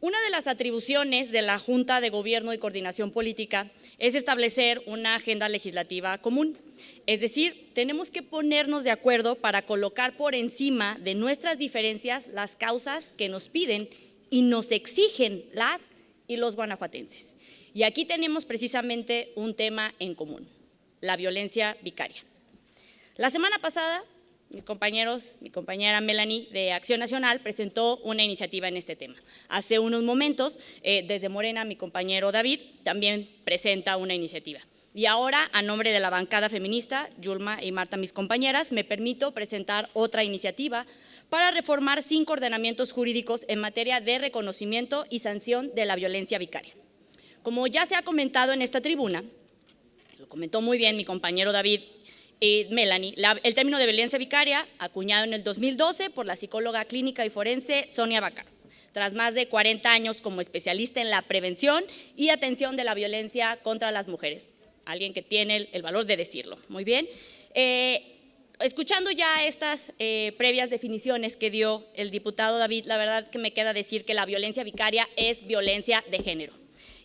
Una de las atribuciones de la Junta de Gobierno y Coordinación Política es establecer una agenda legislativa común. Es decir, tenemos que ponernos de acuerdo para colocar por encima de nuestras diferencias las causas que nos piden y nos exigen las y los guanajuatenses. Y aquí tenemos precisamente un tema en común: la violencia vicaria. La semana pasada, mi compañera Melanie de Acción Nacional presentó una iniciativa en este tema. Hace unos momentos, desde Morena, mi compañero David también presenta una iniciativa. Y ahora, a nombre de la bancada feminista, Yulma y Marta, mis compañeras, me permito presentar otra iniciativa para reformar 5 ordenamientos jurídicos en materia de reconocimiento y sanción de la violencia vicaria. Como ya se ha comentado en esta tribuna, lo comentó muy bien mi compañero David y Melanie, el término de violencia vicaria, acuñado en el 2012 por la psicóloga clínica y forense Sonia Vaccaro, tras más de 40 años como especialista en la prevención y atención de la violencia contra las mujeres. Alguien que tiene el valor de decirlo. Muy bien. Escuchando ya estas previas definiciones que dio el diputado David, la verdad que me queda decir que la violencia vicaria es violencia de género.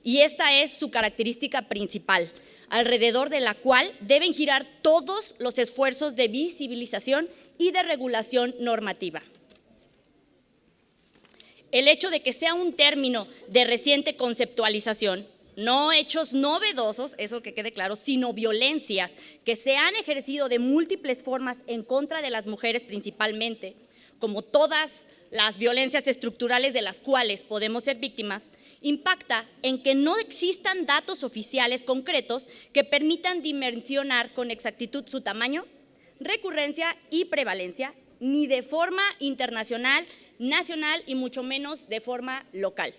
Y esta es su característica principal, alrededor de la cual deben girar todos los esfuerzos de visibilización y de regulación normativa. El hecho de que sea un término de reciente conceptualización, no hechos novedosos, eso que quede claro, sino violencias que se han ejercido de múltiples formas en contra de las mujeres principalmente, como todas las violencias estructurales de las cuales podemos ser víctimas, impacta en que no existan datos oficiales concretos que permitan dimensionar con exactitud su tamaño, recurrencia y prevalencia, ni de forma internacional, nacional y mucho menos de forma local.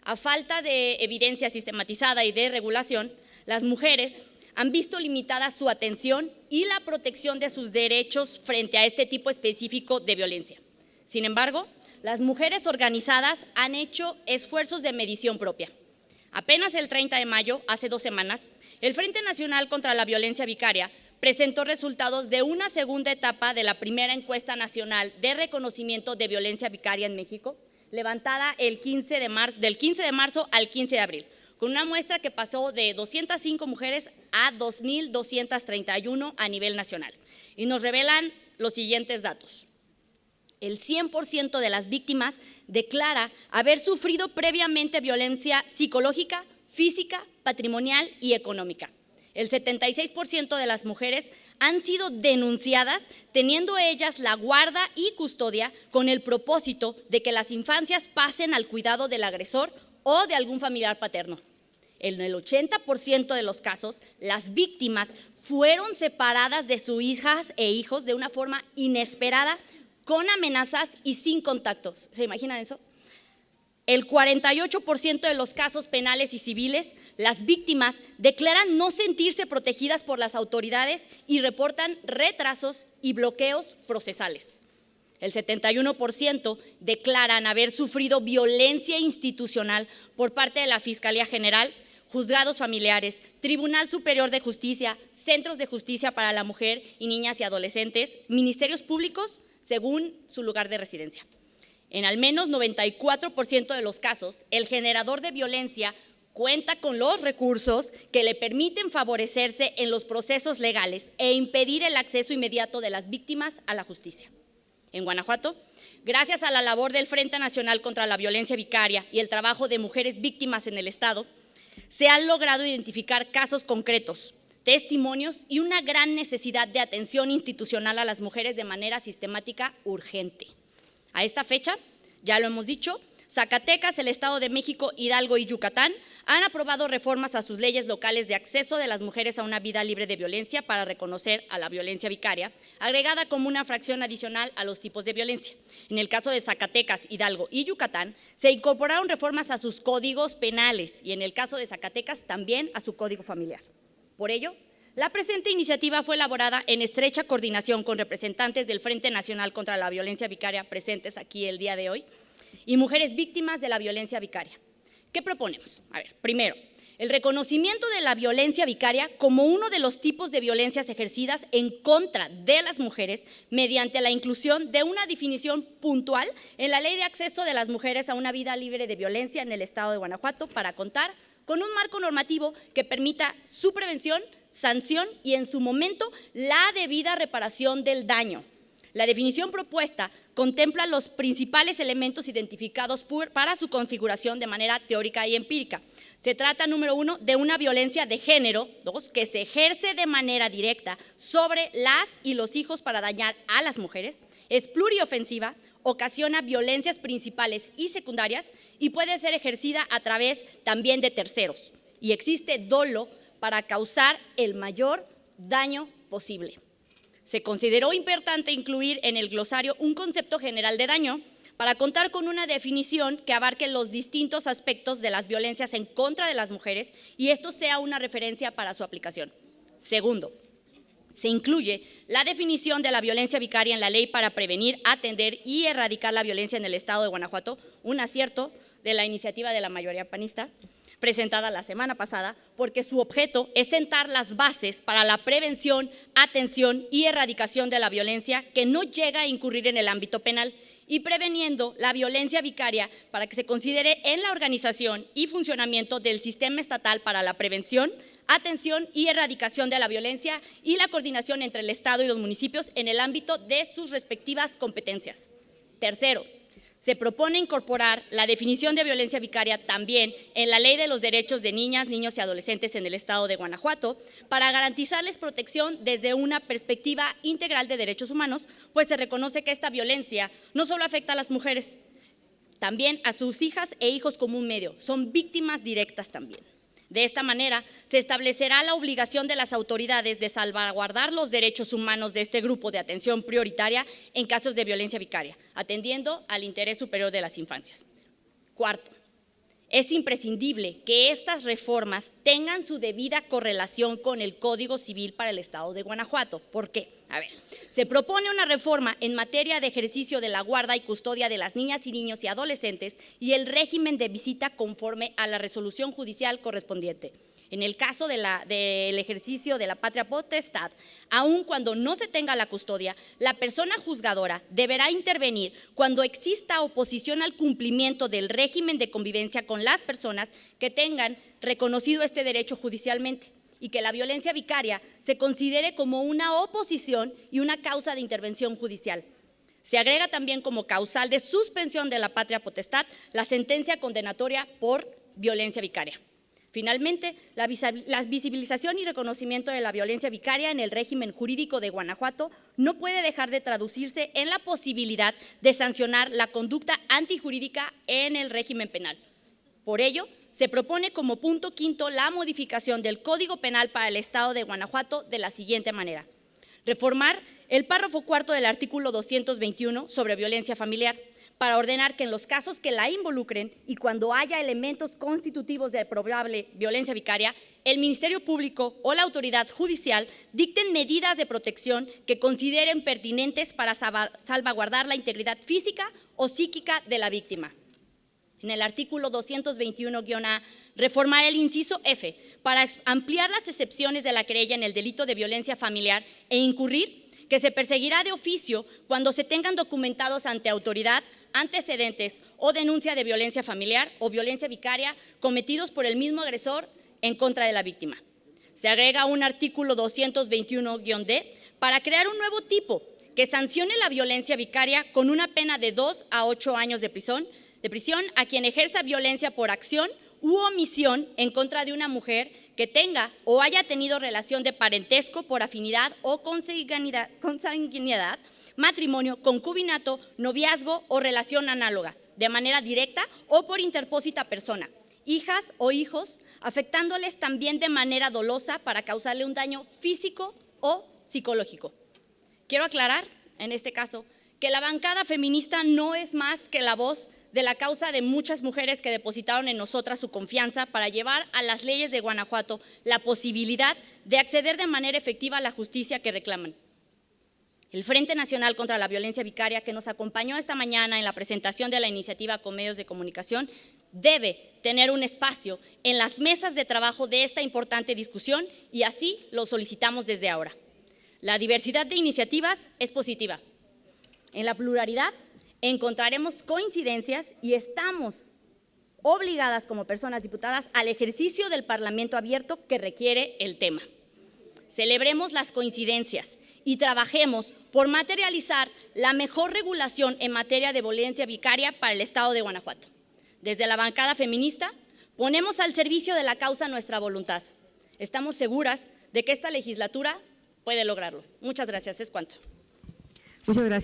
A falta de evidencia sistematizada y de regulación, las mujeres han visto limitada su atención y la protección de sus derechos frente a este tipo específico de violencia. Sin embargo, las mujeres organizadas han hecho esfuerzos de medición propia. Apenas el 30 de mayo, hace 2 semanas, el Frente Nacional contra la Violencia Vicaria presentó resultados de una segunda etapa de la primera encuesta nacional de reconocimiento de violencia vicaria en México, levantada del 15 de marzo al 15 de abril, con una muestra que pasó de 205 mujeres a 2.231 a nivel nacional. Y nos revelan los siguientes datos. El 100% de las víctimas declara haber sufrido previamente violencia psicológica, física, patrimonial y económica. El 76% de las mujeres han sido denunciadas, teniendo ellas la guarda y custodia con el propósito de que las infancias pasen al cuidado del agresor o de algún familiar paterno. En el 80% de los casos, las víctimas fueron separadas de sus hijas e hijos de una forma inesperada, con amenazas y sin contactos. ¿Se imaginan eso? El 48% de los casos penales y civiles, las víctimas declaran no sentirse protegidas por las autoridades y reportan retrasos y bloqueos procesales. El 71% declaran haber sufrido violencia institucional por parte de la Fiscalía General, juzgados familiares, Tribunal Superior de Justicia, centros de justicia para la mujer y niñas y adolescentes, ministerios públicos, según su lugar de residencia. En al menos 94% de los casos, el generador de violencia cuenta con los recursos que le permiten favorecerse en los procesos legales e impedir el acceso inmediato de las víctimas a la justicia. En Guanajuato, gracias a la labor del Frente Nacional contra la Violencia Vicaria y el trabajo de mujeres víctimas en el Estado, se han logrado identificar casos concretos, testimonios y una gran necesidad de atención institucional a las mujeres de manera sistemática urgente. A esta fecha, ya lo hemos dicho, Zacatecas, el Estado de México, Hidalgo y Yucatán han aprobado reformas a sus leyes locales de acceso de las mujeres a una vida libre de violencia para reconocer a la violencia vicaria, agregada como una fracción adicional a los tipos de violencia. En el caso de Zacatecas, Hidalgo y Yucatán, se incorporaron reformas a sus códigos penales y en el caso de Zacatecas también a su código familiar. Por ello, la presente iniciativa fue elaborada en estrecha coordinación con representantes del Frente Nacional contra la Violencia Vicaria presentes aquí el día de hoy y mujeres víctimas de la violencia vicaria. ¿Qué proponemos? A ver, primero, el reconocimiento de la violencia vicaria como uno de los tipos de violencias ejercidas en contra de las mujeres mediante la inclusión de una definición puntual en la Ley de Acceso de las Mujeres a una Vida Libre de Violencia en el Estado de Guanajuato para contar con un marco normativo que permita su prevención, sanción y en su momento la debida reparación del daño. La definición propuesta contempla los principales elementos identificados para su configuración de manera teórica y empírica. Se trata, número 1, de una violencia de género, 2, que se ejerce de manera directa sobre las y los hijos para dañar a las mujeres, es pluriofensiva, ocasiona violencias principales y secundarias y puede ser ejercida a través también de terceros. Y existe dolo para causar el mayor daño posible. Se consideró importante incluir en el glosario un concepto general de daño para contar con una definición que abarque los distintos aspectos de las violencias en contra de las mujeres y esto sea una referencia para su aplicación. Segundo, se incluye la definición de la violencia vicaria en la ley para prevenir, atender y erradicar la violencia en el Estado de Guanajuato, un acierto de la iniciativa de la mayoría panista, presentada la semana pasada, porque su objeto es sentar las bases para la prevención, atención y erradicación de la violencia que no llega a incurrir en el ámbito penal y preveniendo la violencia vicaria para que se considere en la organización y funcionamiento del sistema estatal para la prevención, atención y erradicación de la violencia y la coordinación entre el Estado y los municipios en el ámbito de sus respectivas competencias. Tercero, se propone incorporar la definición de violencia vicaria también en la Ley de los Derechos de Niñas, Niños y Adolescentes en el Estado de Guanajuato para garantizarles protección desde una perspectiva integral de derechos humanos, pues se reconoce que esta violencia no solo afecta a las mujeres, también a sus hijas e hijos como un medio, son víctimas directas también. De esta manera, se establecerá la obligación de las autoridades de salvaguardar los derechos humanos de este grupo de atención prioritaria en casos de violencia vicaria, atendiendo al interés superior de las infancias. Cuarto, es imprescindible que estas reformas tengan su debida correlación con el Código Civil para el Estado de Guanajuato. ¿Por qué? A ver, se propone una reforma en materia de ejercicio de la guarda y custodia de las niñas y niños y adolescentes y el régimen de visita conforme a la resolución judicial correspondiente. En el caso del ejercicio de la patria potestad, aun cuando no se tenga la custodia, la persona juzgadora deberá intervenir cuando exista oposición al cumplimiento del régimen de convivencia con las personas que tengan reconocido este derecho judicialmente y que la violencia vicaria se considere como una oposición y una causa de intervención judicial. Se agrega también como causal de suspensión de la patria potestad la sentencia condenatoria por violencia vicaria. Finalmente, la visibilización y reconocimiento de la violencia vicaria en el régimen jurídico de Guanajuato no puede dejar de traducirse en la posibilidad de sancionar la conducta antijurídica en el régimen penal. Por ello, se propone como punto quinto la modificación del Código Penal para el Estado de Guanajuato de la siguiente manera. Reformar el párrafo cuarto del artículo 221 sobre violencia familiar, para ordenar que en los casos que la involucren y cuando haya elementos constitutivos de probable violencia vicaria, el Ministerio Público o la autoridad judicial dicten medidas de protección que consideren pertinentes para salvaguardar la integridad física o psíquica de la víctima. En el artículo 221-A, reformar el inciso F para ampliar las excepciones de la querella en el delito de violencia familiar e incurrir que se perseguirá de oficio cuando se tengan documentados ante autoridad antecedentes o denuncia de violencia familiar o violencia vicaria cometidos por el mismo agresor en contra de la víctima. Se agrega un artículo 221-D para crear un nuevo tipo que sancione la violencia vicaria con una pena de 2 a 8 años de prisión a quien ejerza violencia por acción u omisión en contra de una mujer que tenga o haya tenido relación de parentesco por afinidad o consanguinidad, matrimonio, concubinato, noviazgo o relación análoga, de manera directa o por interpósita persona, hijas o hijos, afectándoles también de manera dolosa para causarle un daño físico o psicológico. Quiero aclarar, en este caso, que la bancada feminista no es más que la voz de la causa de muchas mujeres que depositaron en nosotras su confianza para llevar a las leyes de Guanajuato la posibilidad de acceder de manera efectiva a la justicia que reclaman. El Frente Nacional contra la Violencia Vicaria, que nos acompañó esta mañana en la presentación de la iniciativa con medios de comunicación, debe tener un espacio en las mesas de trabajo de esta importante discusión y así lo solicitamos desde ahora. La diversidad de iniciativas es positiva. En la pluralidad encontraremos coincidencias y estamos obligadas como personas diputadas al ejercicio del Parlamento abierto que requiere el tema. Celebremos las coincidencias y trabajemos por materializar la mejor regulación en materia de violencia vicaria para el Estado de Guanajuato. Desde la bancada feminista ponemos al servicio de la causa nuestra voluntad. Estamos seguras de que esta legislatura puede lograrlo. Muchas gracias, es cuanto. Muchas gracias.